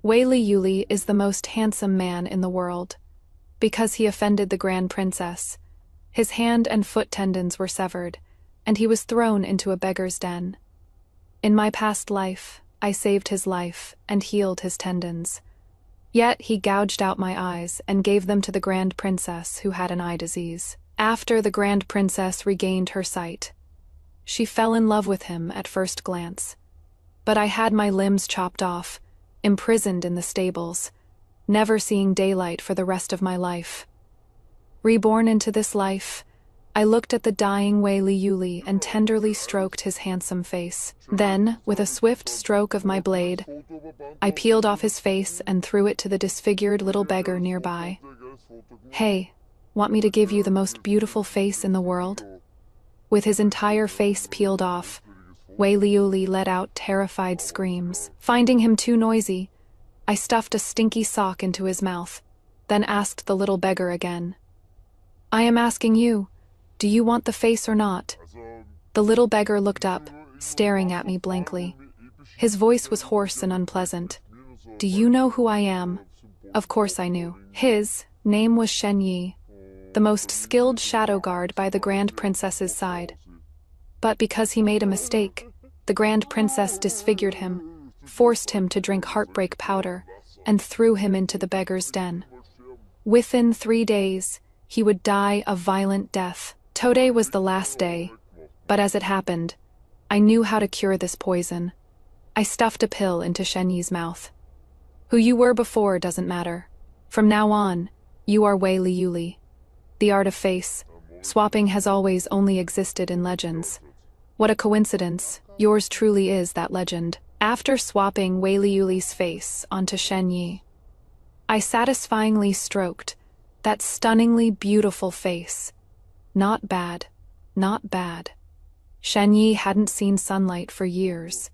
Wei Yuli is the most handsome man in the world. Because he offended the Grand Princess, his hand and foot tendons were severed, and he was thrown into a beggar's den. In my past life, I saved his life and healed his tendons. Yet he gouged out my eyes and gave them to the Grand Princess who had an eye disease. After the Grand Princess regained her sight, she fell in love with him at first glance. But I had my limbs chopped off, imprisoned in the stables, never seeing daylight for the rest of my life. Reborn into this life, I looked at the dying Wei Yuli and tenderly stroked his handsome face. Then, with a swift stroke of my blade, I peeled off his face and threw it to the disfigured little beggar nearby. "Hey, want me to give you the most beautiful face in the world?" With his entire face peeled off, Wei Yuli let out terrified screams. Finding him too noisy, I stuffed a stinky sock into his mouth, then asked the little beggar again, "I am asking you, do you want the face or not?" The little beggar looked up, staring at me blankly. His voice was hoarse and unpleasant. "Do you know who I am?" Of course I knew. His name was Shen Yi, the most skilled shadow guard by the Grand Princess's side. But because he made a mistake, the Grand Princess disfigured him, forced him to drink heartbreak powder, and threw him into the beggar's den. Within 3 days, he would die a violent death. Today was the last day, but as it happened, I knew how to cure this poison. I stuffed a pill into Shen Yi's mouth. Who you were before doesn't matter. From now on, you are Wei Yuli. The art of face swapping has always only existed in legends. What a coincidence, yours truly is that legend. After swapping Wei Yuli's face onto Shen Yi, I satisfyingly stroked that stunningly beautiful face. Not bad, not bad. Shen Yi hadn't seen sunlight for years.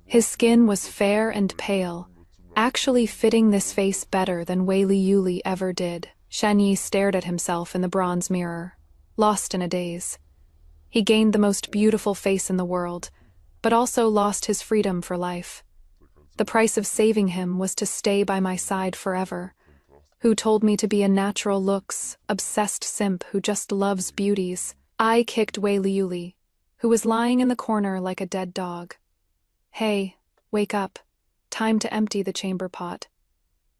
His skin was fair and pale, actually fitting this face better than Wei Yuli ever did. Shen Yi stared at himself in the bronze mirror, lost in a daze. He gained the most beautiful face in the world, but also lost his freedom for life. The price of saving him was to stay by my side forever. Who told me to be a natural looks, obsessed simp who just loves beauties? I kicked Wei Yuli, who was lying in the corner like a dead dog. "Hey, wake up. Time to empty the chamber pot."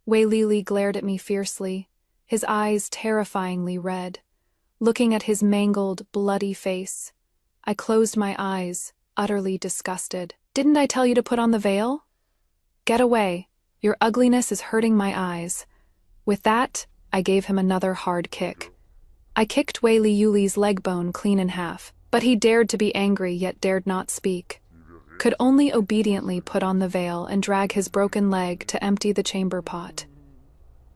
Wei Yuli glared at me fiercely, his eyes terrifyingly red. Looking at his mangled, bloody face, I closed my eyes, utterly disgusted. "Didn't I tell you to put on the veil? Get away. Your ugliness is hurting my eyes." With that, I gave him another hard kick. I kicked Wei Yuli's leg bone clean in half, but he dared to be angry yet dared not speak. Could only obediently put on the veil and drag his broken leg to empty the chamber pot.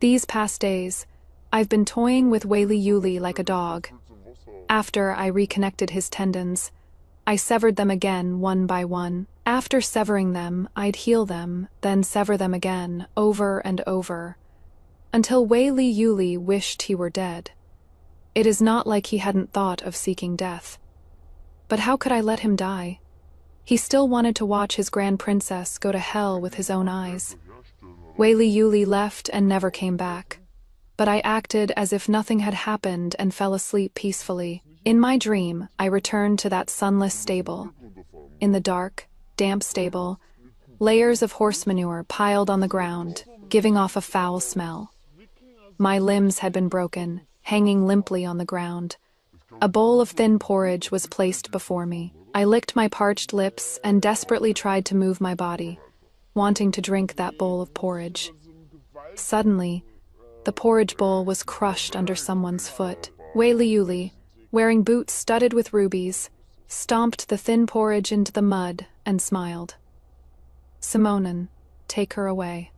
These past days, I've been toying with Wei Yuli like a dog. After I reconnected his tendons, I severed them again one by one. After severing them, I'd heal them, then sever them again, over and over, until Wei Yuli wished he were dead. It is not like he hadn't thought of seeking death. But how could I let him die? He still wanted to watch his Grand Princess go to hell with his own eyes. Wei Yuli left and never came back. But I acted as if nothing had happened and fell asleep peacefully. In my dream, I returned to that sunless stable. In the dark, damp stable, layers of horse manure piled on the ground, giving off a foul smell. My limbs had been broken, hanging limply on the ground. A bowl of thin porridge was placed before me. I licked my parched lips and desperately tried to move my body, wanting to drink that bowl of porridge. Suddenly, the porridge bowl was crushed under someone's foot. Wei Yuli, wearing boots studded with rubies, stomped the thin porridge into the mud and smiled. "Simonin, take her away."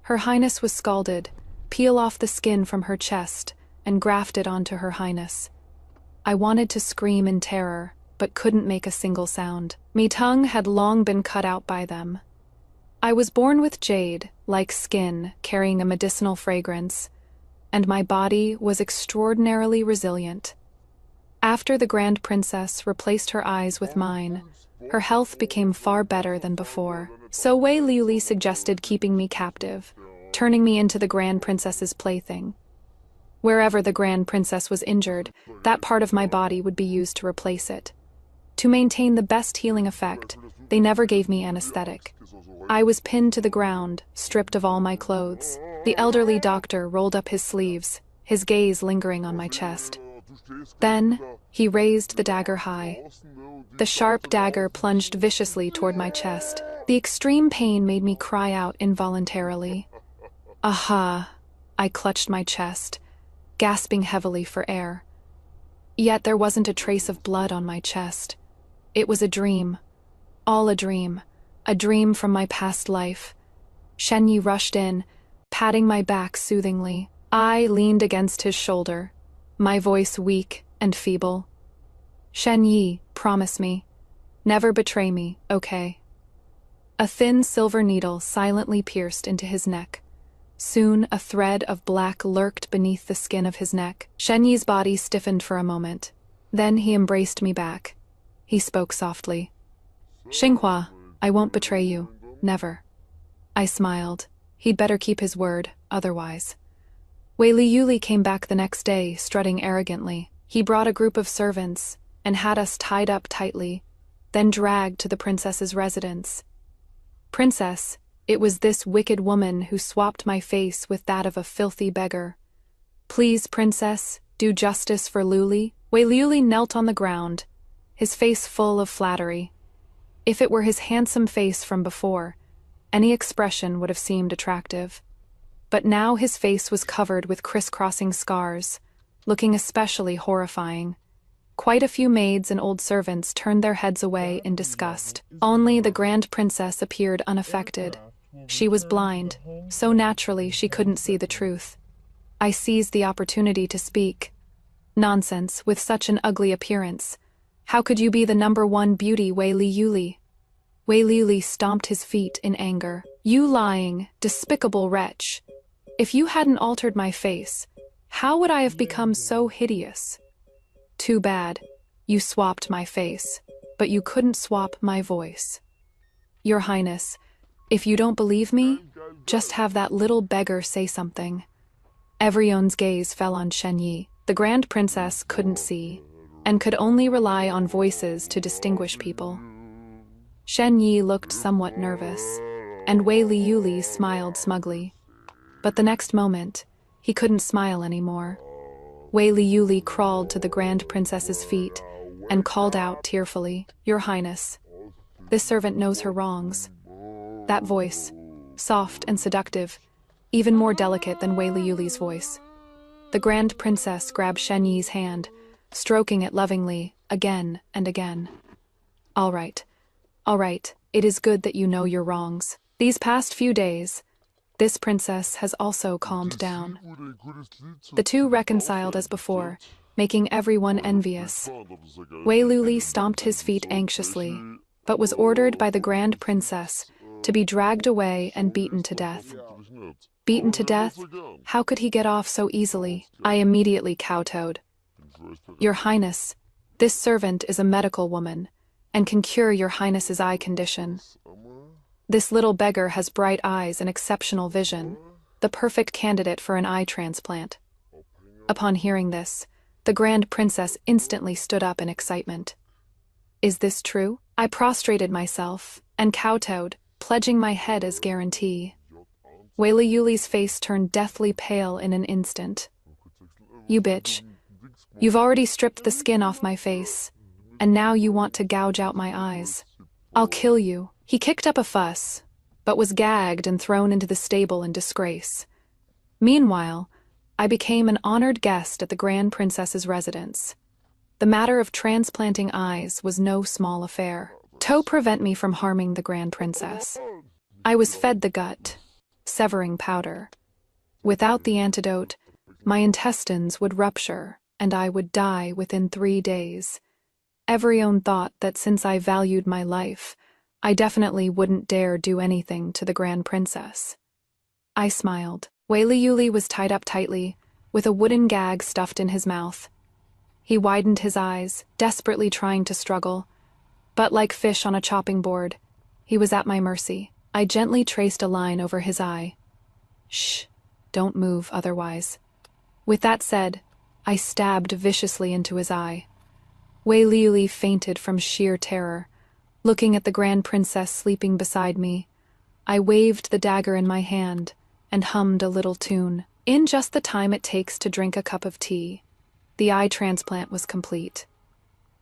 Her Highness was scalded. Peel off the skin from her chest and graft it onto Her Highness. I wanted to scream in terror, but couldn't make a single sound. Me tongue had long been cut out by them. I was born with jade, like skin, carrying a medicinal fragrance, and my body was extraordinarily resilient. After the Grand Princess replaced her eyes with mine, her health became far better than before. So Wei Liuli suggested keeping me captive, turning me into the Grand Princess's plaything. Wherever the Grand Princess was injured, that part of my body would be used to replace it. To maintain the best healing effect, they never gave me anesthetic. I was pinned to the ground, stripped of all my clothes. The elderly doctor rolled up his sleeves, his gaze lingering on my chest. Then, he raised the dagger high. The sharp dagger plunged viciously toward my chest. The extreme pain made me cry out involuntarily. Aha! I clutched my chest, gasping heavily for air. Yet there wasn't a trace of blood on my chest. It was a dream. All a dream from my past life. Shen Yi rushed in, patting my back soothingly. I leaned against his shoulder, my voice weak and feeble. Shen Yi, promise me. Never betray me, okay? A thin silver needle silently pierced into his neck. Soon a thread of black lurked beneath the skin of his neck. Shen Yi's body stiffened for a moment. Then he embraced me back. He spoke softly. Xinghua, I won't betray you. Never. I smiled. He'd better keep his word, otherwise. Wei Liuli came back the next day, strutting arrogantly. He brought a group of servants and had us tied up tightly, then dragged to the princess's residence. Princess, it was this wicked woman who swapped my face with that of a filthy beggar. Please, princess, do justice for Liuli. Wei Liuli knelt on the ground, his face full of flattery. If it were his handsome face from before, any expression would have seemed attractive. But now his face was covered with crisscrossing scars, looking especially horrifying. Quite a few maids and old servants turned their heads away in disgust. Only the Grand Princess appeared unaffected. She was blind, so naturally she couldn't see the truth. I seized the opportunity to speak. Nonsense, with such an ugly appearance. How could you be the #1 beauty, Wei Liuli? Wei Liuli stomped his feet in anger. You lying, despicable wretch. If you hadn't altered my face, how would I have become so hideous? Too bad. You swapped my face, but you couldn't swap my voice. Your Highness, if you don't believe me, just have that little beggar say something. Everyone's gaze fell on Shen Yi. The Grand Princess couldn't see, and could only rely on voices to distinguish people. Shen Yi looked somewhat nervous, and Wei Liuli smiled smugly. But the next moment, he couldn't smile anymore. Wei Liuli crawled to the Grand Princess's feet and called out tearfully, Your Highness, this servant knows her wrongs. That voice, soft and seductive, even more delicate than Wei Liuli's voice. The Grand Princess grabbed Shen Yi's hand, stroking it lovingly, again and again. All right, it is good that you know your wrongs. These past few days, this princess has also calmed down. The two reconciled as before, making everyone envious. Wei Liuli stomped his feet anxiously, but was ordered by the Grand Princess to be dragged away and beaten to death. Beaten to death? How could he get off so easily? I immediately kowtowed. Your Highness, this servant is a medical woman, and can cure your Highness's eye condition. This little beggar has bright eyes and exceptional vision, the perfect candidate for an eye transplant. Upon hearing this, the Grand Princess instantly stood up in excitement. Is this true? I prostrated myself and kowtowed, pledging my head as guarantee. Wei Liuli's face turned deathly pale in an instant. You bitch. You've already stripped the skin off my face, and now you want to gouge out my eyes. I'll kill you. He kicked up a fuss, but was gagged and thrown into the stable in disgrace. Meanwhile, I became an honored guest at the Grand Princess's residence. The matter of transplanting eyes was no small affair. To prevent me from harming the Grand Princess, I was fed the gut, severing powder. Without the antidote, my intestines would rupture, and I would die within 3 days. Everyone thought that since I valued my life, I definitely wouldn't dare do anything to the Grand Princess. I smiled. Wei Liuli was tied up tightly, with a wooden gag stuffed in his mouth. He widened his eyes, desperately trying to struggle. But like fish on a chopping board, he was at my mercy. I gently traced a line over his eye. Shh, don't move otherwise. With that said, I stabbed viciously into his eye. Wei Liuli fainted from sheer terror. Looking at the Grand Princess sleeping beside me, I waved the dagger in my hand and hummed a little tune. In just the time it takes to drink a cup of tea, the eye transplant was complete.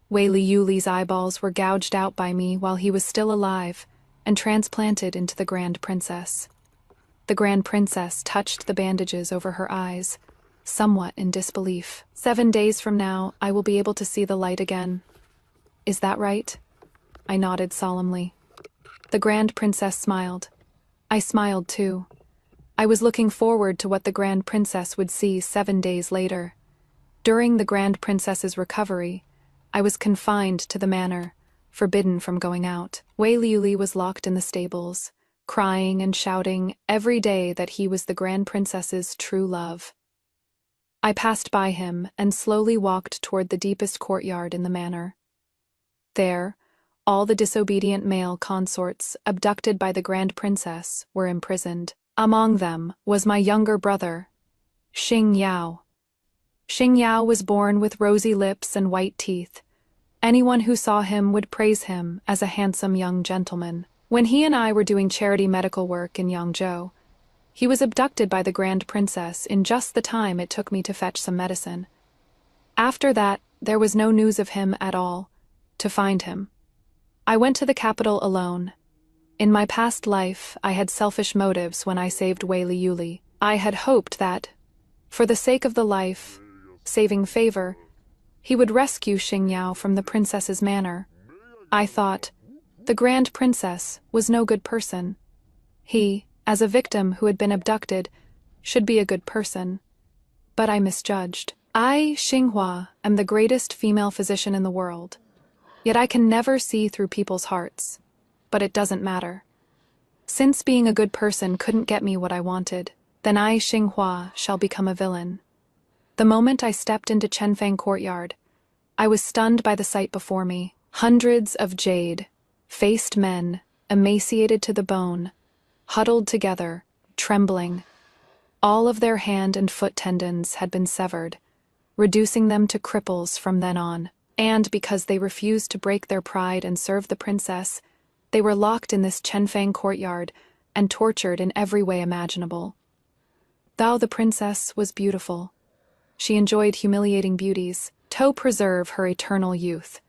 Wei Liuli's eyeballs were gouged out by me while he was still alive and transplanted into the Grand Princess. The Grand Princess touched the bandages over her eyes, somewhat in disbelief. 7 days from now, I will be able to see the light again. Is that right? I nodded solemnly. The Grand Princess smiled. I smiled too. I was looking forward to what the Grand Princess would see 7 days later. During the Grand Princess's recovery, I was confined to the manor, forbidden from going out. Wei Liuli was locked in the stables, crying and shouting every day that he was the Grand Princess's true love. I passed by him and slowly walked toward the deepest courtyard in the manor. There, all the disobedient male consorts abducted by the Grand Princess were imprisoned. Among them was my younger brother, Xing Yao. Xing Yao was born with rosy lips and white teeth. Anyone who saw him would praise him as a handsome young gentleman. When he and I were doing charity medical work in Yangzhou, he was abducted by the Grand Princess in just the time it took me to fetch some medicine. After that, there was no news of him at all. To find him, I went to the capital alone. In my past life, I had selfish motives when I saved Wei Liuli. I had hoped that, for the sake of the life-saving favor, he would rescue Xing Yao from the princess's manor. I thought, the Grand Princess was no good person. He, as a victim who had been abducted, should be a good person. But I misjudged. I, Xinghua, am the greatest female physician in the world. Yet I can never see through people's hearts. But it doesn't matter. Since being a good person couldn't get me what I wanted, then I, Xinghua, shall become a villain. The moment I stepped into Chenfang courtyard, I was stunned by the sight before me. Hundreds of jade-faced men, emaciated to the bone, huddled together, trembling. All of their hand and foot tendons had been severed, reducing them to cripples from then on. And because they refused to break their pride and serve the princess, they were locked in this Chenfang courtyard and tortured in every way imaginable. Though the princess was beautiful, she enjoyed humiliating beauties to preserve her eternal youth.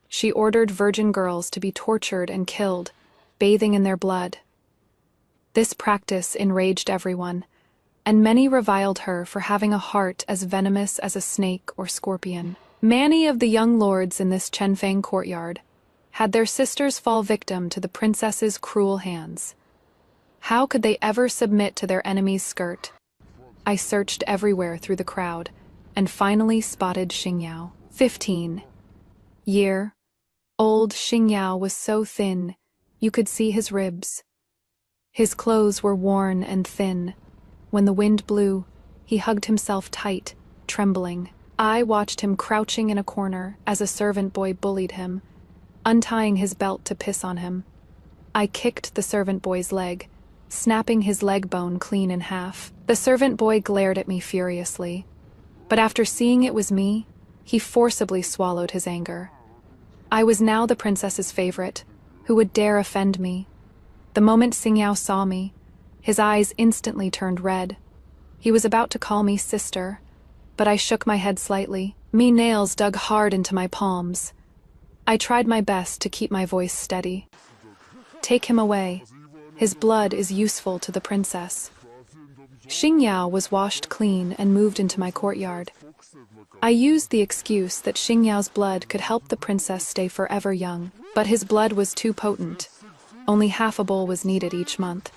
She ordered virgin girls to be tortured and killed, bathing in their blood. This practice enraged everyone, and many reviled her for having a heart as venomous as a snake or scorpion. Many of the young lords in this Chenfang courtyard had their sisters fall victim to the princess's cruel hands. How could they ever submit to their enemy's skirt? I searched everywhere through the crowd, and finally spotted Xing Yao. 15. Year. Old Xing Yao was so thin, you could see his ribs. His clothes were worn and thin. When the wind blew, he hugged himself tight, trembling. I watched him crouching in a corner as a servant boy bullied him, untying his belt to piss on him. I kicked the servant boy's leg, snapping his leg bone clean in half. The servant boy glared at me furiously, but after seeing it was me, he forcibly swallowed his anger. I was now the princess's favorite. Who would dare offend me? The moment Xing Yao saw me, his eyes instantly turned red. He was about to call me sister, but I shook my head slightly. Me nails dug hard into my palms. I tried my best to keep my voice steady. Take him away. His blood is useful to the princess. Xing Yao was washed clean and moved into my courtyard. I used the excuse that Xing Yao's blood could help the princess stay forever young, but his blood was too potent. Only half a bowl was needed each month.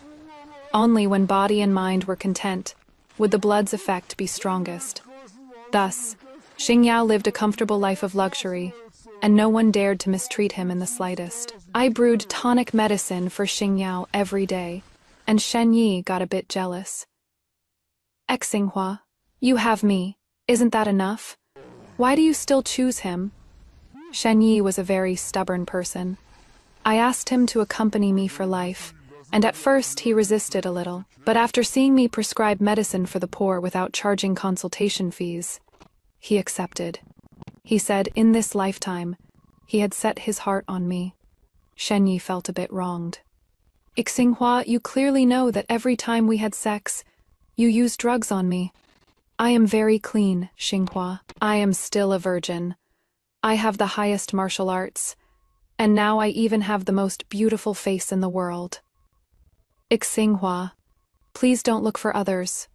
Only when body and mind were content would the blood's effect be strongest. Thus, Xing Yao lived a comfortable life of luxury, and no one dared to mistreat him in the slightest. I brewed tonic medicine for Xing Yao every day, and Shen Yi got a bit jealous. Xinghua, you have me. Isn't that enough? Why do you still choose him? Shen Yi was a very stubborn person. I asked him to accompany me for life, and at first he resisted a little, but after seeing me prescribe medicine for the poor without charging consultation fees, he accepted. He said in this lifetime, he had set his heart on me. Shen Yi felt a bit wronged. Xinghua, you clearly know that every time we had sex, you used drugs on me. I am very clean, Xinghua. I am still a virgin. I have the highest martial arts, and now I even have the most beautiful face in the world. Xinghua, please don't look for others.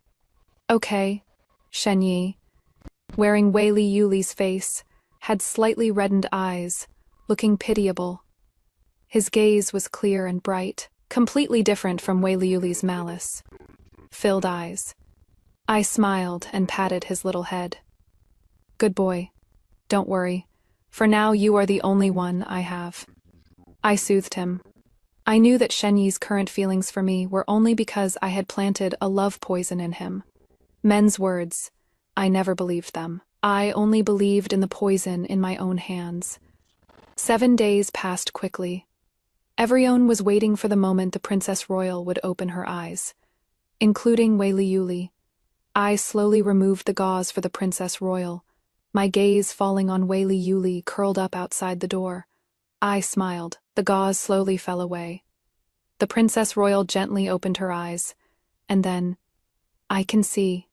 Okay, Shen Yi, wearing Wei Li Yuli's face, had slightly reddened eyes, looking pitiable. His gaze was clear and bright, completely different from Wei Li Yuli's malice. Filled eyes. I smiled and patted his little head. Good boy. Don't worry. For now you are the only one I have. I soothed him. I knew that Shen Yi's current feelings for me were only because I had planted a love poison in him. Men's words. I never believed them. I only believed in the poison in my own hands. 7 days passed quickly. Everyone was waiting for the moment the Princess Royal would open her eyes, including Wei Li Yuli. I slowly removed the gauze for the Princess Royal, my gaze falling on Wei Li Yuli curled up outside the door. I smiled. The gauze slowly fell away. The Princess Royal gently opened her eyes, and then, I can see.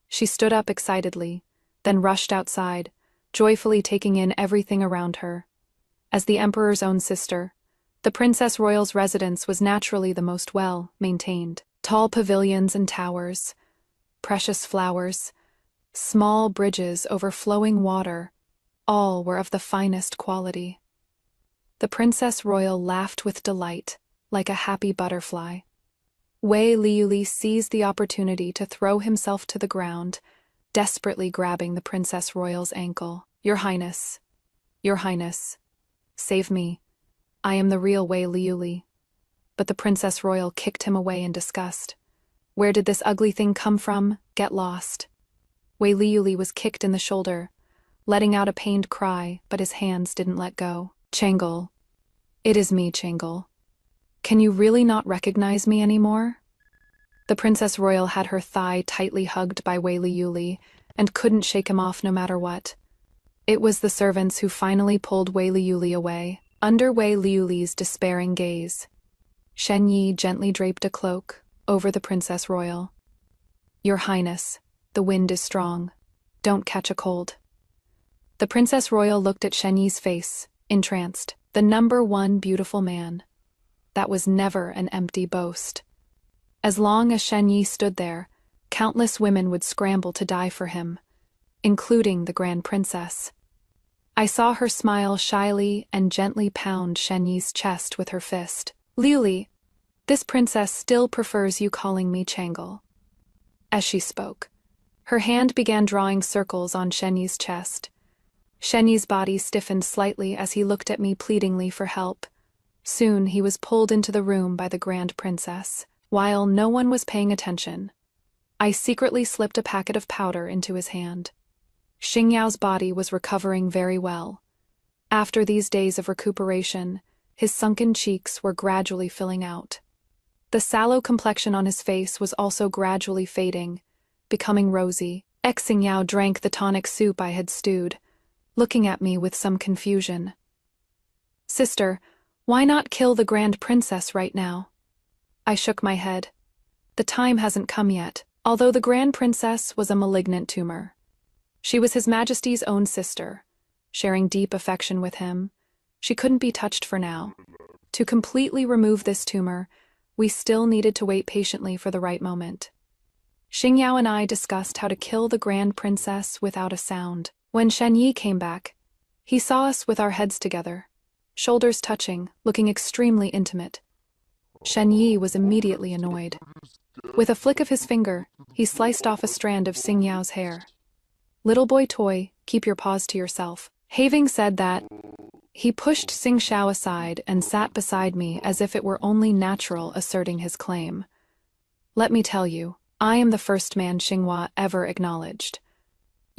She stood up excitedly, then rushed outside, joyfully taking in everything around her. As the Emperor's own sister, the Princess Royal's residence was naturally the most well-maintained. Tall pavilions and towers, precious flowers, small bridges over flowing water, all were of the finest quality. The Princess Royal laughed with delight, like a happy butterfly. Wei Li Yuli seized the opportunity to throw himself to the ground, desperately grabbing the Princess Royal's ankle. Your Highness, save me. I am the real Wei Li Yuli. But the Princess Royal kicked him away in disgust. Where did this ugly thing come from? Get lost. Wei Li Yuli was kicked in the shoulder, letting out a pained cry, but his hands didn't let go. Changel. It is me, Changel. Can you really not recognize me anymore? The Princess Royal had her thigh tightly hugged by Wei Li Yuli and couldn't shake him off no matter what. It was the servants who finally pulled Wei Li Yuli away, under Wei Li Yuli's despairing gaze. Shen Yi gently draped a cloak over the Princess Royal. Your Highness, the wind is strong. Don't catch a cold. The Princess Royal looked at Shen Yi's face, entranced. The #1 beautiful man. That was never an empty boast. As long as Shen Yi stood there, countless women would scramble to die for him, including the Grand Princess. I saw her smile shyly and gently pound Shen Yi's chest with her fist. Liuli, this princess still prefers you calling me Changel. As she spoke, her hand began drawing circles on Shen Yi's chest. Shen Yi's body stiffened slightly as he looked at me pleadingly for help. Soon he was pulled into the room by the Grand Princess. While no one was paying attention, I secretly slipped a packet of powder into his hand. Xingyao's body was recovering very well. After these days of recuperation, his sunken cheeks were gradually filling out. The sallow complexion on his face was also gradually fading, becoming rosy. Xingyao drank the tonic soup I had stewed, looking at me with some confusion. Sister, why not kill the Grand Princess right now? I shook my head. The time hasn't come yet. Although the Grand Princess was a malignant tumor, she was His Majesty's own sister, sharing deep affection with him. She couldn't be touched for now. To completely remove this tumor, we still needed to wait patiently for the right moment. Xingyao and I discussed how to kill the Grand Princess without a sound. When Shen Yi came back, he saw us with our heads together, shoulders touching, looking extremely intimate. Shen Yi was immediately annoyed. With a flick of his finger, he sliced off a strand of Xingyao's hair. Little boy toy, keep your paws to yourself. Having said that, he pushed Xingxiao aside and sat beside me as if it were only natural, asserting his claim. Let me tell you, I am the first man Xinghua ever acknowledged.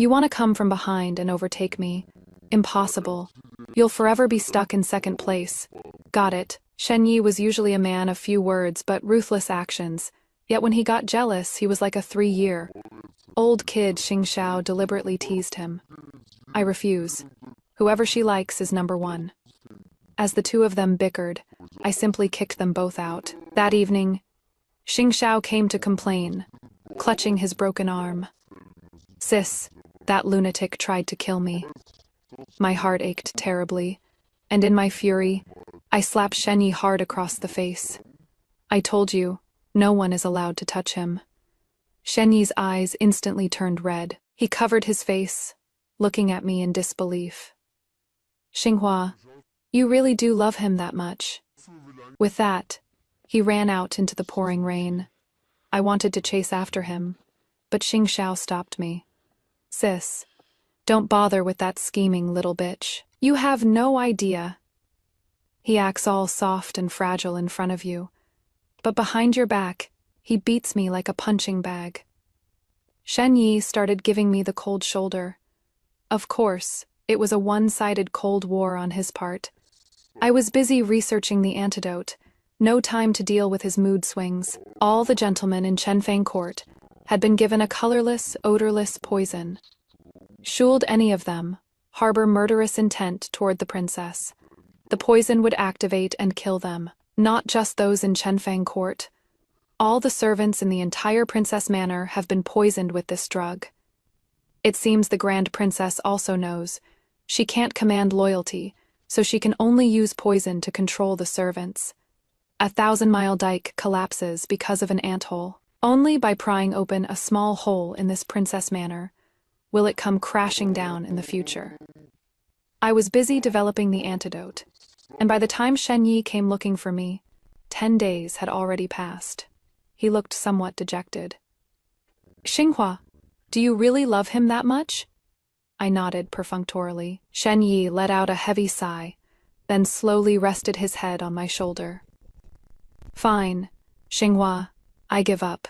You want to come from behind and overtake me? Impossible. You'll forever be stuck in second place. Got it. Shen Yi was usually a man of few words but ruthless actions, yet when he got jealous, he was like a 3-year-old kid. Xing Xiao deliberately teased him. I refuse. Whoever she likes is number one. As the two of them bickered, I simply kicked them both out. That evening, Xing Xiao came to complain, clutching his broken arm. Sis, that lunatic tried to kill me. My heart ached terribly, and in my fury, I slapped Shen Yi hard across the face. I told you, no one is allowed to touch him. Shen Yi's eyes instantly turned red. He covered his face, looking at me in disbelief. Xinghua, you really do love him that much. With that, he ran out into the pouring rain. I wanted to chase after him, but Xing Xiao stopped me. Sis, don't bother with that scheming little bitch. You have no idea. He acts all soft and fragile in front of you, but behind your back, he beats me like a punching bag. Shen Yi started giving me the cold shoulder. Of course, it was a one-sided cold war on his part. I was busy researching the antidote, no time to deal with his mood swings. All the gentlemen in Chenfang court had been given a colorless, odorless poison. Should any of them harbor murderous intent toward the princess, the poison would activate and kill them. Not just those in Chenfang court. All the servants in the entire princess manor have been poisoned with this drug. It seems the grand princess also knows. She can't command loyalty, so she can only use poison to control the servants. 1,000-mile dike collapses because of an anthole. Only by prying open a small hole in this princess manor will it come crashing down in the future. I was busy developing the antidote, and by the time Shen Yi came looking for me, 10 days had already passed. He looked somewhat dejected. Xinghua, do you really love him that much? I nodded perfunctorily. Shen Yi let out a heavy sigh, then slowly rested his head on my shoulder. Fine, Xinghua, I give up.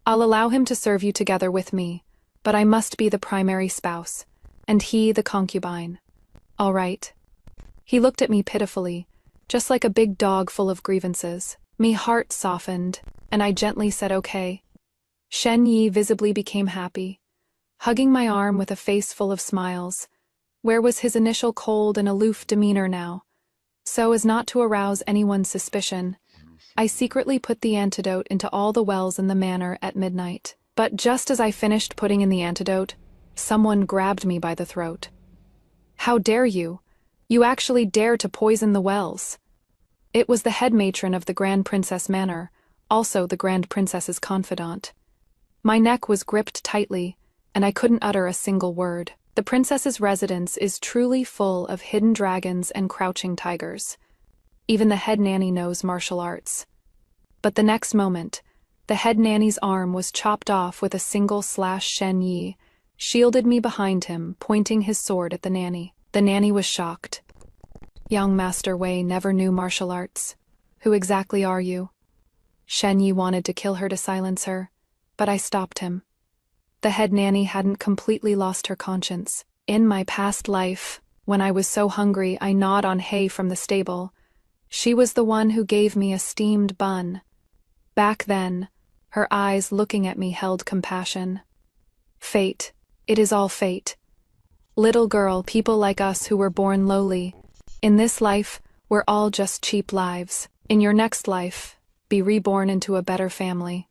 I'll allow him to serve you together with me, but I must be the primary spouse, and he the concubine. All right. He looked at me pitifully, just like a big dog full of grievances. Me heart softened, and I gently said okay. Shen Yi visibly became happy, hugging my arm with a face full of smiles. Where was his initial cold and aloof demeanor now? So as not to arouse anyone's suspicion, I secretly put the antidote into all the wells in the manor at midnight. But just as I finished putting in the antidote, someone grabbed me by the throat. How dare you? You actually dare to poison the wells. It was the head matron of the Grand Princess Manor, also the Grand Princess's confidant. My neck was gripped tightly, and I couldn't utter a single word. The princess's residence is truly full of hidden dragons and crouching tigers. Even the head nanny knows martial arts. But the next moment, the head nanny's arm was chopped off with a single slash. Shen Yi shielded me behind him, pointing his sword at the nanny. The nanny was shocked. Young Master Wei never knew martial arts. Who exactly are you? Shen Yi wanted to kill her to silence her, but I stopped him. The head nanny hadn't completely lost her conscience. In my past life, when I was so hungry I gnawed on hay from the stable, she was the one who gave me a steamed bun. Back then, her eyes looking at me held compassion. Fate. It is all fate. Little girl, people like us who were born lowly. In this life, we're all just cheap lives. In your next life, be reborn into a better family.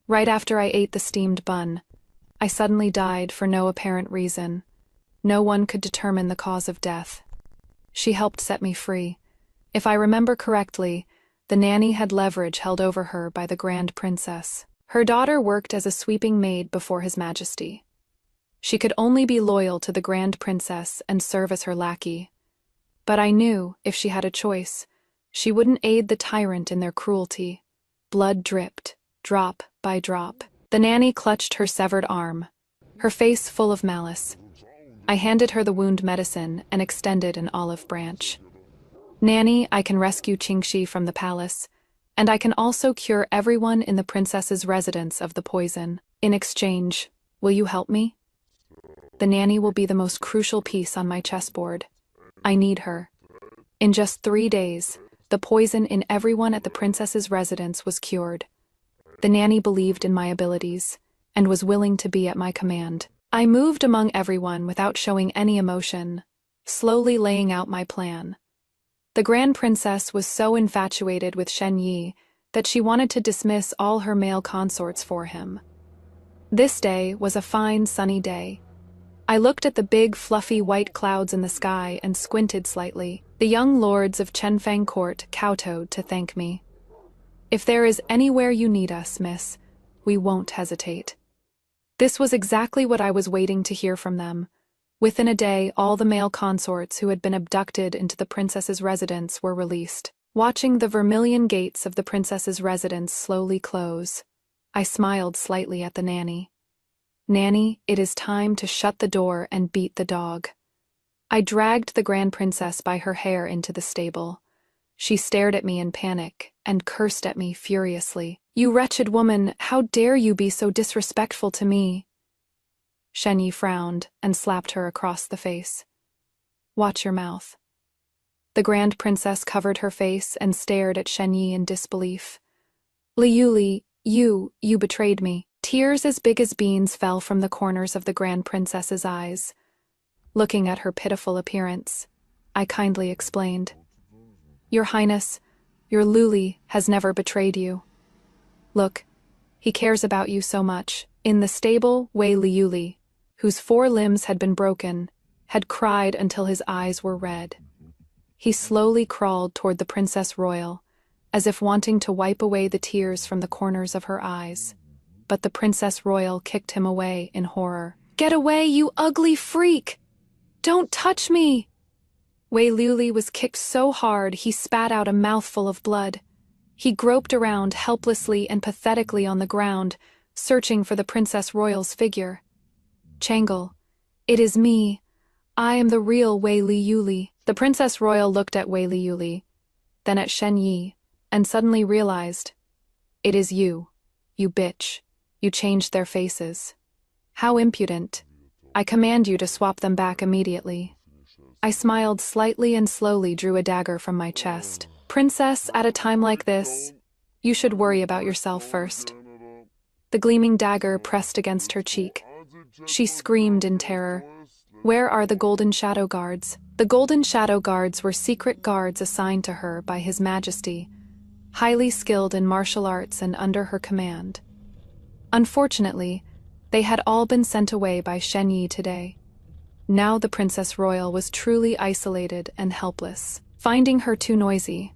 Right after I ate the steamed bun, I suddenly died for no apparent reason. No one could determine the cause of death. She helped set me free. If I remember correctly, the nanny had leverage held over her by the Grand Princess. Her daughter worked as a sweeping maid before His Majesty. She could only be loyal to the Grand Princess and serve as her lackey. But I knew, if she had a choice, she wouldn't aid the tyrant in their cruelty. Blood dripped, drop by drop. The nanny clutched her severed arm, her face full of malice. I handed her the wound medicine and extended an olive branch. Nanny, I can rescue Qingxi from the palace, and I can also cure everyone in the princess's residence of the poison. In exchange, will you help me? The nanny will be the most crucial piece on my chessboard. I need her. In just 3 days, the poison in everyone at the princess's residence was cured. The nanny believed in my abilities and was willing to be at my command. I moved among everyone without showing any emotion, slowly laying out my plan. The Grand Princess was so infatuated with Shen Yi that she wanted to dismiss all her male consorts for him. This day was a fine sunny day. I looked at the big, fluffy white clouds in the sky and squinted slightly. The young lords of Chenfang Court kowtowed to thank me. "If there is anywhere you need us, miss, we won't hesitate." This was exactly what I was waiting to hear from them. Within a day, all the male consorts who had been abducted into the princess's residence were released. Watching the vermilion gates of the princess's residence slowly close, I smiled slightly at the nanny. "Nanny, it is time to shut the door and beat the dog." I dragged the Grand Princess by her hair into the stable. She stared at me in panic and cursed at me furiously. "You wretched woman, how dare you be so disrespectful to me?" Shen Yi frowned and slapped her across the face. "Watch your mouth." The Grand Princess covered her face and stared at Shen Yi in disbelief. "Liuli, you betrayed me." Tears as big as beans fell from the corners of the Grand Princess's eyes. Looking at her pitiful appearance, I kindly explained. "Your Highness, your Luli has never betrayed you. Look, he cares about you so much." In the stable, Wei Liuli, whose 4 limbs had been broken, had cried until his eyes were red. He slowly crawled toward the Princess Royal, as if wanting to wipe away the tears from the corners of her eyes. But the Princess Royal kicked him away in horror. "Get away, you ugly freak! Don't touch me!" Wei Liuli was kicked so hard he spat out a mouthful of blood. He groped around helplessly and pathetically on the ground, searching for the Princess Royal's figure. "Changle, it is me. I am the real Wei Liuli." The Princess Royal looked at Wei Liuli, then at Shen Yi, and suddenly realized, "It is you, you bitch. You changed their faces. How impudent. I command you to swap them back immediately." I smiled slightly and slowly drew a dagger from my chest. "Princess, at a time like this, you should worry about yourself first." The gleaming dagger pressed against her cheek. She screamed in terror. "Where are the Golden Shadow Guards?" The Golden Shadow Guards were secret guards assigned to her by His Majesty, highly skilled in martial arts and under her command. Unfortunately, they had all been sent away by Shen Yi today. Now the Princess Royal was truly isolated and helpless. Finding her too noisy,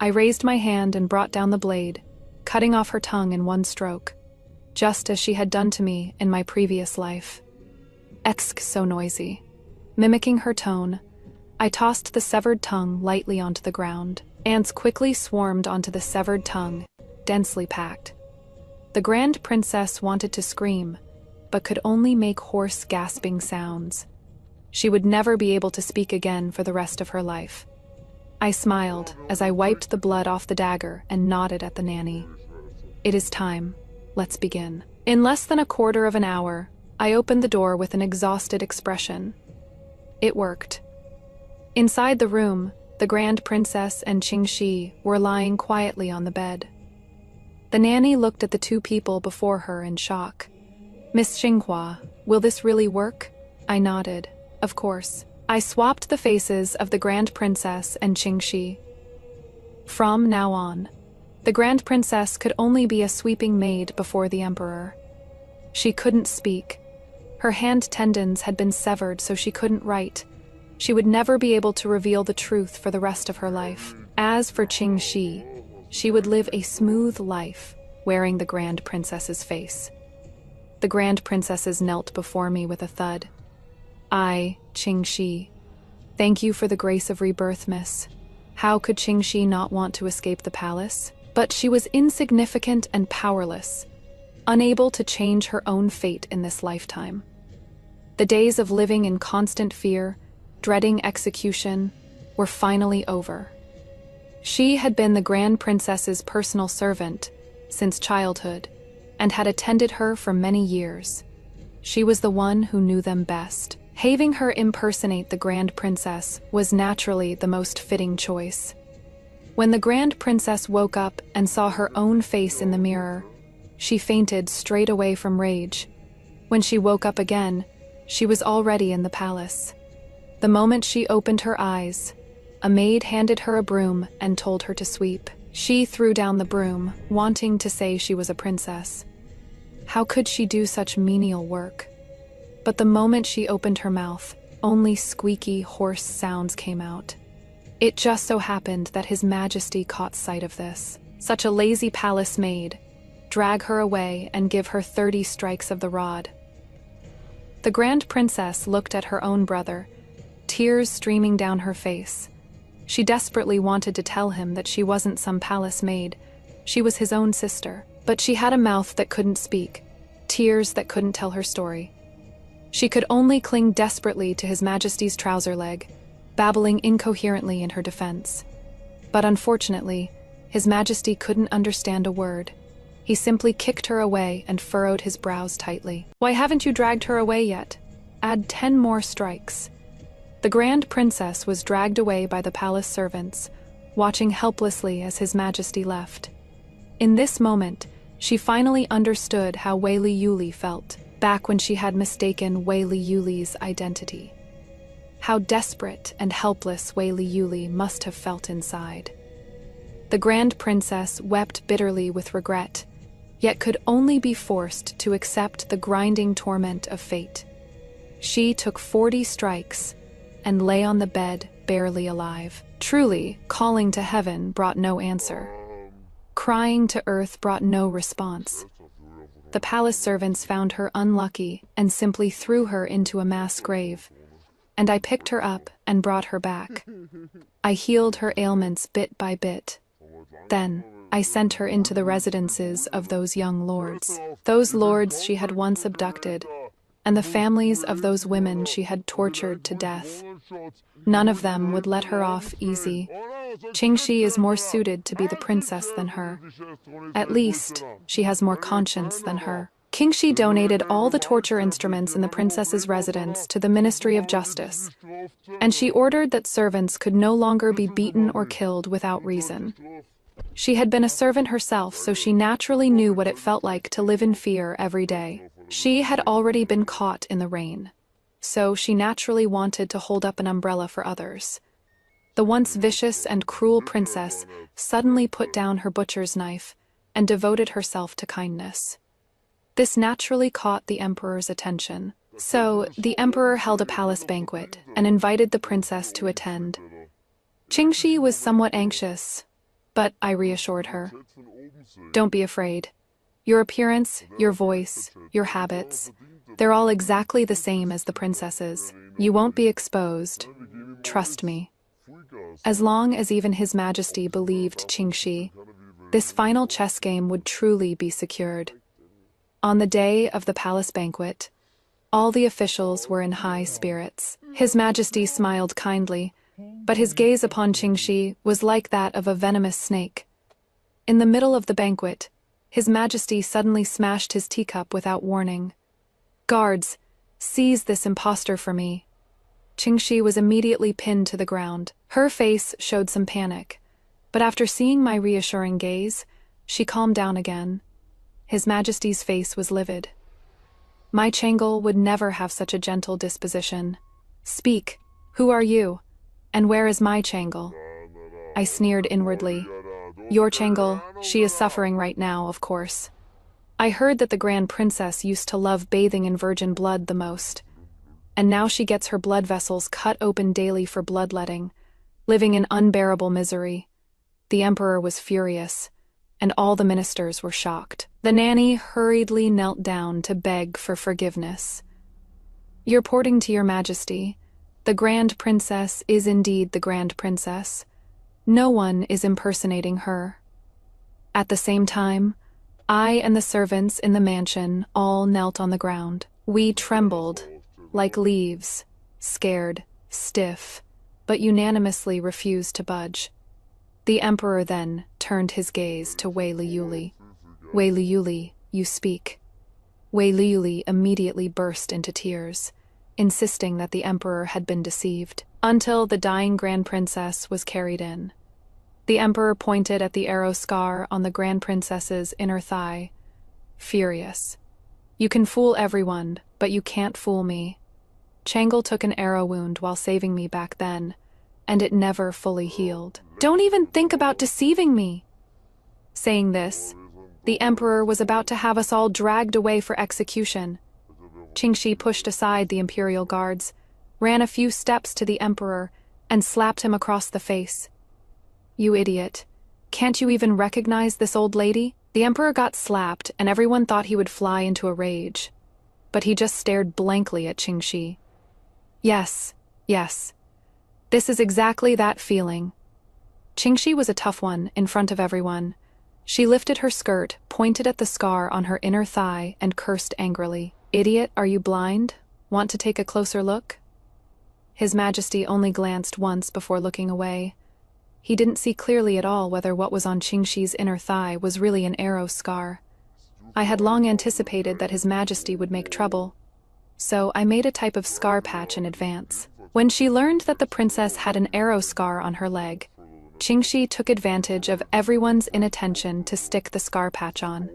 I raised my hand and brought down the blade, cutting off her tongue in one stroke, just as she had done to me in my previous life. "Exk, so noisy." Mimicking her tone, I tossed the severed tongue lightly onto the ground. Ants quickly swarmed onto the severed tongue, densely packed. The Grand Princess wanted to scream, but could only make hoarse, gasping sounds. She would never be able to speak again for the rest of her life. I smiled as I wiped the blood off the dagger and nodded at the nanny. "It is time. Let's begin." In less than a quarter of an hour, I opened the door with an exhausted expression. It worked. Inside the room, the Grand Princess and Qingxi were lying quietly on the bed. The nanny looked at the 2 people before her in shock. "Miss Xinghua, will this really work?" I nodded. "Of course." I swapped the faces of the Grand Princess and Qingxi. From now on, the Grand Princess could only be a sweeping maid before the Emperor. She couldn't speak. Her hand tendons had been severed, so she couldn't write. She would never be able to reveal the truth for the rest of her life. As for Qingxi, she would live a smooth life, wearing the Grand Princess's face. The Grand Princesses knelt before me with a thud. "I, Qingxi, thank you for the grace of rebirth, miss." How could Qingxi not want to escape the palace? But she was insignificant and powerless, unable to change her own fate in this lifetime. The days of living in constant fear, dreading execution, were finally over. She had been the Grand Princess's personal servant since childhood and had attended her for many years. She was the one who knew them best. Having her impersonate the Grand Princess was naturally the most fitting choice. When the Grand Princess woke up and saw her own face in the mirror, she fainted straight away from rage. When she woke up again, she was already in the palace. The moment she opened her eyes, a maid handed her a broom and told her to sweep. She threw down the broom, wanting to say she was a princess. How could she do such menial work? But the moment she opened her mouth, only squeaky, hoarse sounds came out. It just so happened that His Majesty caught sight of this. Such a lazy palace maid. Drag her away and give her 30 strikes of the rod. The Grand Princess looked at her own brother, tears streaming down her face. She desperately wanted to tell him that she wasn't some palace maid. She was his own sister. But she had a mouth that couldn't speak, tears that couldn't tell her story. She could only cling desperately to His Majesty's trouser leg, babbling incoherently in her defense. But unfortunately, His Majesty couldn't understand a word. He simply kicked her away and furrowed his brows tightly. "Why haven't you dragged her away yet? Add 10 more strikes." The Grand Princess was dragged away by the palace servants, watching helplessly as His Majesty left. In this moment, she finally understood how Wei Li Yuli felt, back when she had mistaken Wei Li Yuli's identity. How desperate and helpless Wei Li Yuli must have felt inside. The Grand Princess wept bitterly with regret, yet could only be forced to accept the grinding torment of fate. She took 40 strikes and lay on the bed, barely alive. Truly, calling to heaven brought no answer. Crying to earth brought no response. The palace servants found her unlucky and simply threw her into a mass grave. And I picked her up and brought her back. I healed her ailments bit by bit. Then, I sent her into the residences of those young lords. Those lords she had once abducted, and the families of those women she had tortured to death. None of them would let her off easy. Qingxi is more suited to be the princess than her. At least, she has more conscience than her. Qingxi donated all the torture instruments in the princess's residence to the Ministry of Justice, and she ordered that servants could no longer be beaten or killed without reason. She had been a servant herself, so she naturally knew what it felt like to live in fear every day. She had already been caught in the rain, so she naturally wanted to hold up an umbrella for others. The once vicious and cruel princess suddenly put down her butcher's knife and devoted herself to kindness. This naturally caught the emperor's attention. So, the emperor held a palace banquet and invited the princess to attend. Qingxi was somewhat anxious, but I reassured her. Don't be afraid. Your appearance, your voice, your habits, they're all exactly the same as the princess's. You won't be exposed. Trust me. As long as even His Majesty believed Qingxi, this final chess game would truly be secured. On the day of the palace banquet, all the officials were in high spirits. His Majesty smiled kindly, but his gaze upon Qingxi was like that of a venomous snake. In the middle of the banquet, His Majesty suddenly smashed his teacup without warning. "Guards, seize this impostor for me." Qingxi was immediately pinned to the ground. Her face showed some panic, but after seeing my reassuring gaze, she calmed down again. His Majesty's face was livid. My Changel would never have such a gentle disposition. "Speak, who are you? And where is my Changel?" I sneered inwardly. "Your Changel, she is suffering right now, of course. I heard that the Grand Princess used to love bathing in virgin blood the most, and now she gets her blood vessels cut open daily for bloodletting, living in unbearable misery." The emperor was furious, and all the ministers were shocked. The nanny hurriedly knelt down to beg for forgiveness. "You're reporting to your Majesty. The Grand Princess is indeed the Grand Princess. No one is impersonating her." At the same time, I and the servants in the mansion all knelt on the ground. We trembled, like leaves, scared, stiff, but unanimously refused to budge. The emperor then turned his gaze to Wei Li Yuli. "Wei Li Yuli, you speak. Wei Liuli immediately burst into tears, insisting that the emperor had been deceived, until the dying grand princess was carried in. The emperor pointed at the arrow scar on the grand princess's inner thigh, furious. "You can fool everyone, but you can't fool me. Changle took an arrow wound while saving me back then, and it never fully healed. Don't even think about deceiving me." Saying this, the emperor was about to have us all dragged away for execution. Qingxi pushed aside the imperial guards, ran a few steps to the emperor, and slapped him across the face. "You idiot. Can't you even recognize this old lady?" The emperor got slapped, and everyone thought he would fly into a rage. But he just stared blankly at Qingxi. Yes. This is exactly that feeling. Qingxi was a tough one in front of everyone. She lifted her skirt, pointed at the scar on her inner thigh, and cursed angrily. "Idiot, are you blind? Want to take a closer look?" His Majesty only glanced once before looking away. He didn't see clearly at all whether what was on Qingxi's inner thigh was really an arrow scar. I had long anticipated that His Majesty would make trouble, so I made a type of scar patch in advance. When she learned that the princess had an arrow scar on her leg, Qingxi took advantage of everyone's inattention to stick the scar patch on.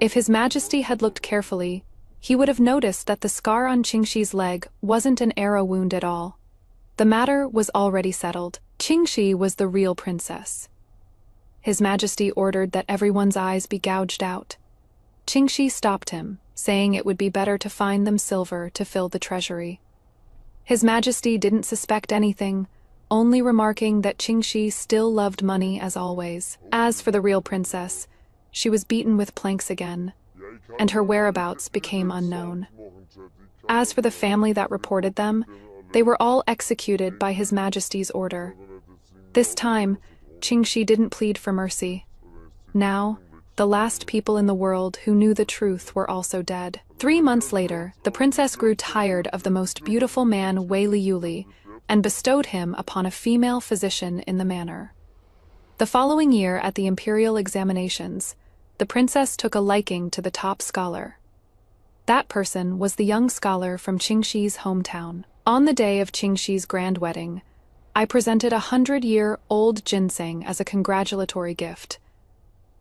If His Majesty had looked carefully, he would have noticed that the scar on Qingxi's leg wasn't an arrow wound at all. The matter was already settled. Qingxi was the real princess. His Majesty ordered that everyone's eyes be gouged out. Qingxi stopped him, saying it would be better to find them silver to fill the treasury. His Majesty didn't suspect anything, only remarking that Qingxi still loved money as always. As for the real princess, she was beaten with planks again, and her whereabouts became unknown. As for the family that reported them, they were all executed by His Majesty's order. This time, Qingxi didn't plead for mercy. Now, the last people in the world who knew the truth were also dead. 3 months later, the princess grew tired of the most beautiful man Wei Liuli and bestowed him upon a female physician in the manor. The following year at the imperial examinations, the princess took a liking to the top scholar. That person was the young scholar from Qingxi's hometown. On the day of Qingxi's grand wedding, I presented a 100-year-old ginseng as a congratulatory gift.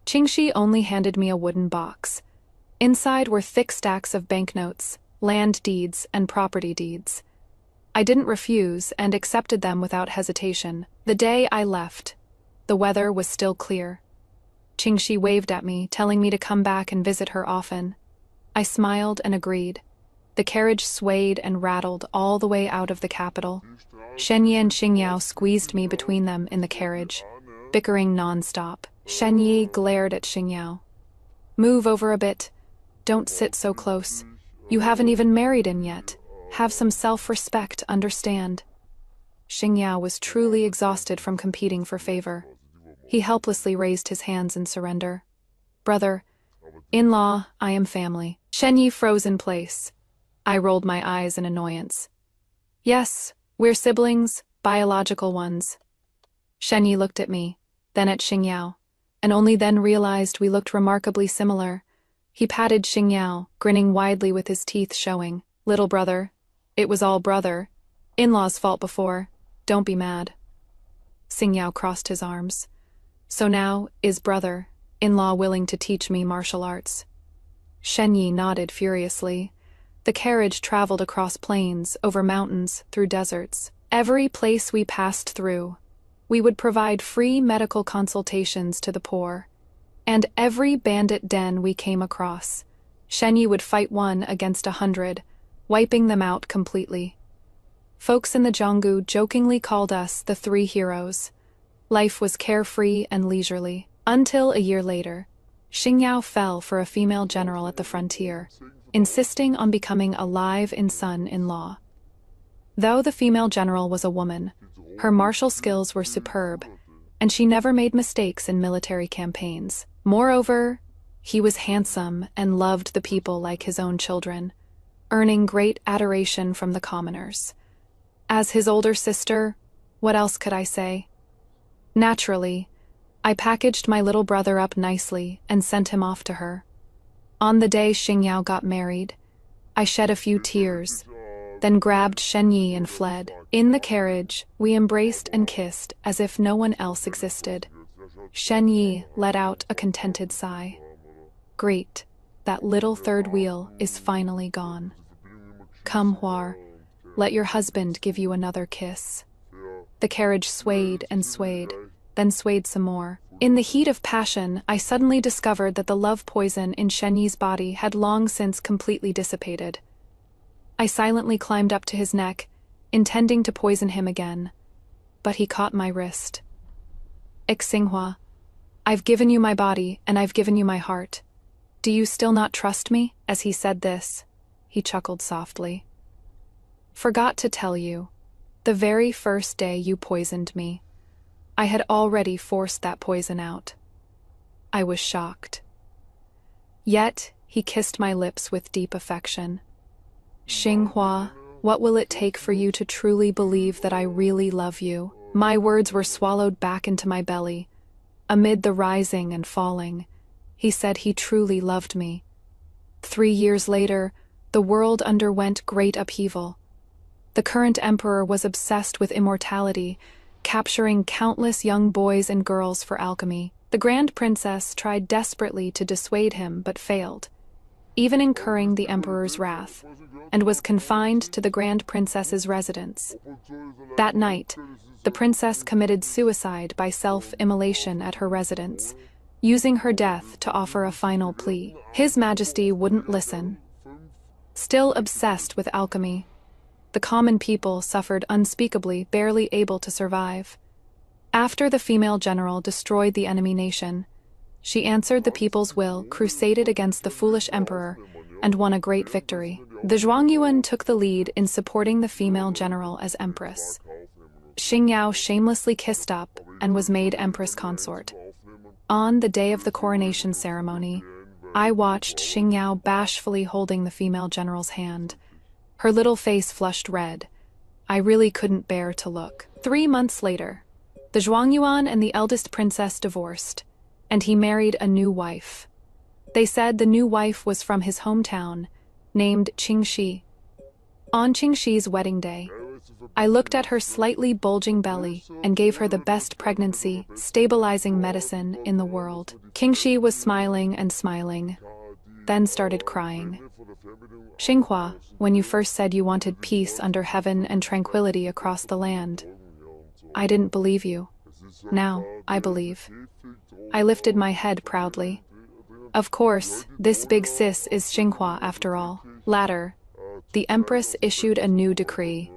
Qingxi only handed me a wooden box. Inside were thick stacks of banknotes, land deeds, and property deeds. I didn't refuse and accepted them without hesitation. The day I left, the weather was still clear. Qingxi waved at me, telling me to come back and visit her often. I smiled and agreed. The carriage swayed and rattled all the way out of the capital. Shenyi and Xingyao squeezed me between them in the carriage, bickering non-stop. Shenyi glared at Xingyao. "Move over a bit. Don't sit so close. You haven't even married in yet. Have some self-respect, understand." Xingyao was truly exhausted from competing for favor. He helplessly raised his hands in surrender. "Brother, in-law, I am family." Shenyi froze in place. I rolled my eyes in annoyance. "Yes, we're siblings, biological ones." Shenyi looked at me, then at Xingyao, and only then realized we looked remarkably similar. He patted Xingyao, grinning widely with his teeth showing. "Little brother, it was all brother. In-law's fault before. Don't be mad." Xingyao crossed his arms. "So now, is brother, in-law willing to teach me martial arts?" Shenyi nodded furiously. The carriage traveled across plains, over mountains, through deserts. Every place we passed through, we would provide free medical consultations to the poor. And every bandit den we came across, Shenyi would fight 1 against 100, wiping them out completely. Folks in the Jianggu jokingly called us the 3 heroes. Life was carefree and leisurely, until a year later, Xingyao fell for a female general at the frontier, insisting on becoming a live-in son-in-law. Though the female general was a woman, her martial skills were superb, and she never made mistakes in military campaigns. Moreover, he was handsome and loved the people like his own children, earning great adoration from the commoners. As his older sister, what else could I say? Naturally, I packaged my little brother up nicely and sent him off to her. On the day Xingyao got married, I shed a few tears, then grabbed Shen Yi and fled. In the carriage, we embraced and kissed as if no one else existed. Shen Yi let out a contented sigh. Great, that little third wheel is finally gone. Come, Huar, let your husband give you another kiss. The carriage swayed and swayed, then swayed some more. In the heat of passion, I suddenly discovered that the love poison in Shen Yi's body had long since completely dissipated. I silently climbed up to his neck, intending to poison him again, but he caught my wrist. Xinghua, I've given you my body and I've given you my heart. Do you still not trust me? As he said this, he chuckled softly. Forgot to tell you, the very first day you poisoned me, I had already forced that poison out. I was shocked. Yet, he kissed my lips with deep affection. Xinghua, what will it take for you to truly believe that I really love you? My words were swallowed back into my belly. Amid the rising and falling, he said he truly loved me. 3 years later, the world underwent great upheaval. The current emperor was obsessed with immortality, capturing countless young boys and girls for alchemy. The Grand Princess tried desperately to dissuade him but failed, even incurring the emperor's wrath, and was confined to the Grand Princess's residence. That night, the princess committed suicide by self-immolation at her residence, using her death to offer a final plea. His Majesty wouldn't listen. Still obsessed with alchemy, the common people suffered unspeakably, barely able to survive. After the female general destroyed the enemy nation, she answered the people's will, crusaded against the foolish emperor, and won a great victory. The Zhuangyuan took the lead in supporting the female general as empress. Xingyao shamelessly kissed up and was made empress consort. On the day of the coronation ceremony, I watched Xingyao bashfully holding the female general's hand. Her little face flushed red. I really couldn't bear to look. 3 months later, the Zhuangyuan and the eldest princess divorced, and he married a new wife. They said the new wife was from his hometown, named Qingxi. On Qingxi's wedding day, I looked at her slightly bulging belly and gave her the best pregnancy, stabilizing medicine in the world. Qingxi was smiling and smiling, then started crying. Xinghua, when you first said you wanted peace under heaven and tranquility across the land, I didn't believe you. Now, I believe. I lifted my head proudly. Of course, this big sis is Xinghua after all. Later, the Empress issued a new decree.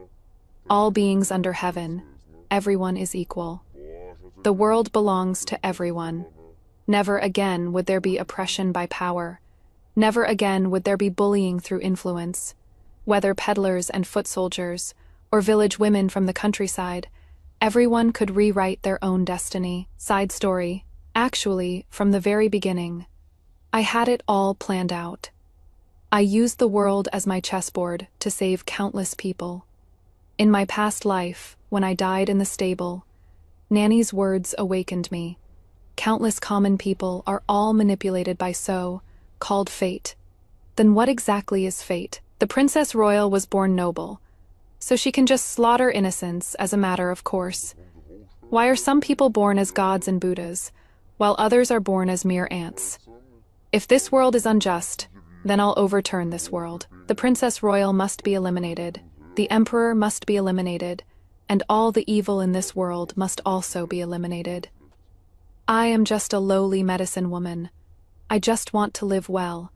All beings under heaven, everyone is equal. The world belongs to everyone. Never again would there be oppression by power. Never again would there be bullying through influence. Whether peddlers and foot soldiers, or village women from the countryside, everyone could rewrite their own destiny. Side story. Actually, from the very beginning, I had it all planned out. I used the world as my chessboard to save countless people. In my past life, when I died in the stable, Nanny's words awakened me. Countless common people are all manipulated by so-called fate. Then what exactly is fate? The Princess Royal was born noble, so she can just slaughter innocents as a matter of course. Why are some people born as gods and Buddhas, while others are born as mere ants? If this world is unjust, then I'll overturn this world. The Princess Royal must be eliminated, the Emperor must be eliminated, and all the evil in this world must also be eliminated. I am just a lowly medicine woman. I just want to live well.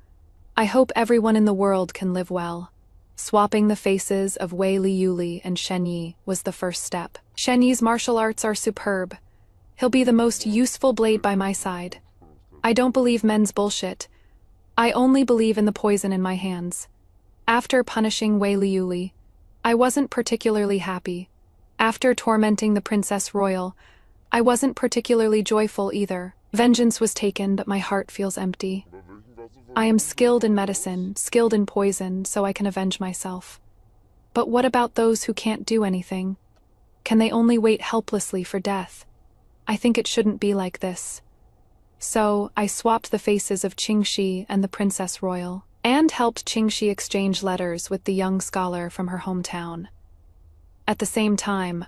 I hope everyone in the world can live well. Swapping the faces of Wei Liyuli and Shen Yi was the first step. Shen Yi's martial arts are superb. He'll be the most useful blade by my side. I don't believe men's bullshit. I only believe in the poison in my hands. After punishing Wei Liyuli, I wasn't particularly happy. After tormenting the Princess Royal, I wasn't particularly joyful either. Vengeance was taken, but my heart feels empty. I am skilled in medicine, skilled in poison, so I can avenge myself. But what about those who can't do anything? Can they only wait helplessly for death? I think it shouldn't be like this. So, I swapped the faces of Qingxi and the Princess Royal, and helped Qingxi exchange letters with the young scholar from her hometown. At the same time,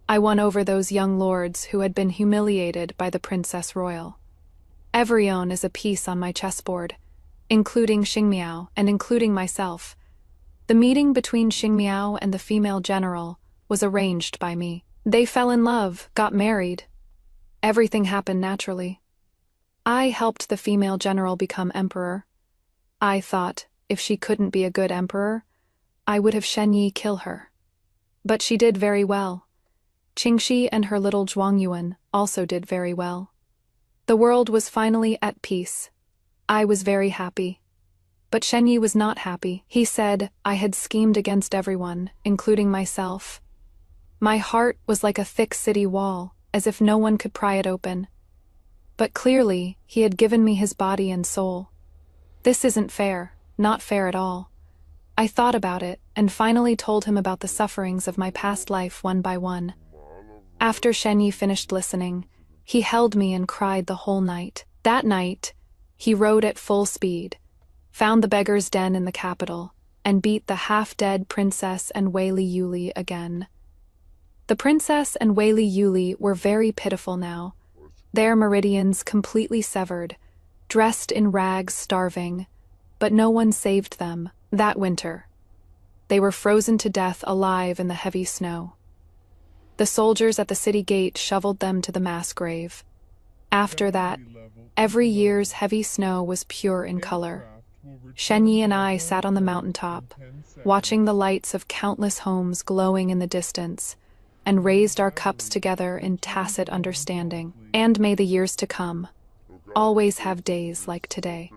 I won over those young lords who had been humiliated by the Princess Royal. Everyone is a piece on my chessboard, including Xingmiao and including myself. The meeting between Xingmiao and the female general was arranged by me. They fell in love, got married. Everything happened naturally. I helped the female general become emperor. I thought, if she couldn't be a good emperor, I would have Shen Yi kill her. But she did very well. Qingxi and her little Zhuangyuan also did very well. The world was finally at peace. I was very happy. But Shen Yi was not happy. He said I had schemed against everyone, including myself. My heart was like a thick city wall, as if no one could pry it open. But clearly, he had given me his body and soul. This isn't fair, not fair at all. I thought about it, and finally told him about the sufferings of my past life one by one. After Shen Yi finished listening, he held me and cried the whole night. That night, he rode at full speed, found the beggar's den in the capital, and beat the half-dead princess and Wei Li Yuli again. The princess and Wei Li Yuli were very pitiful now, their meridians completely severed, dressed in rags, starving, but no one saved them that winter. They were frozen to death alive in the heavy snow. The soldiers at the city gate shoveled them to the mass grave. After that, every year's heavy snow was pure in color. Shen Yi and I sat on the mountaintop, watching the lights of countless homes glowing in the distance, and raised our cups together in tacit understanding. And may the years to come always have days like today.